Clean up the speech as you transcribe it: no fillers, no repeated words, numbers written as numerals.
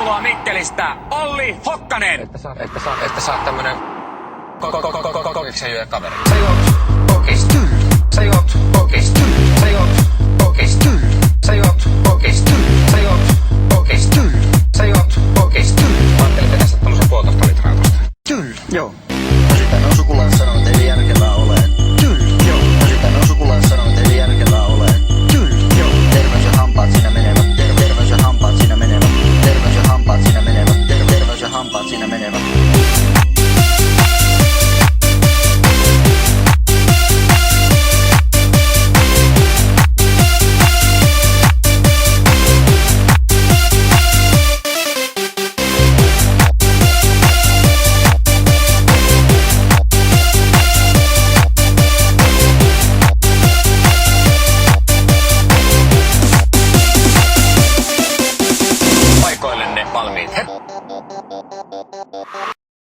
Tervetuloa Mikkelistä, Olli Hokkanen! Että saat tämmönen kokiksen juoja kaveri. Sä juot kokis, sä juot kokis, sä juot kokis, sä juot kokis, sä juot kokis, sä juot kokis. Mä ajattelin, että tästä tämmösen 1,5 litraa tosta. Joo. Osittain on sukulainen sanonut, ei järkevää ole. Joo. Osittain on sukulainen sanonut, ei järkevää ole. Joo. Terveys ja hampaat siinä menevät. Terveys ja hampaat siinä menevät. Terveys ja hampaat siinä menevät. Terveys ja hampaat siinä menevät. Paikoillenne valmiit.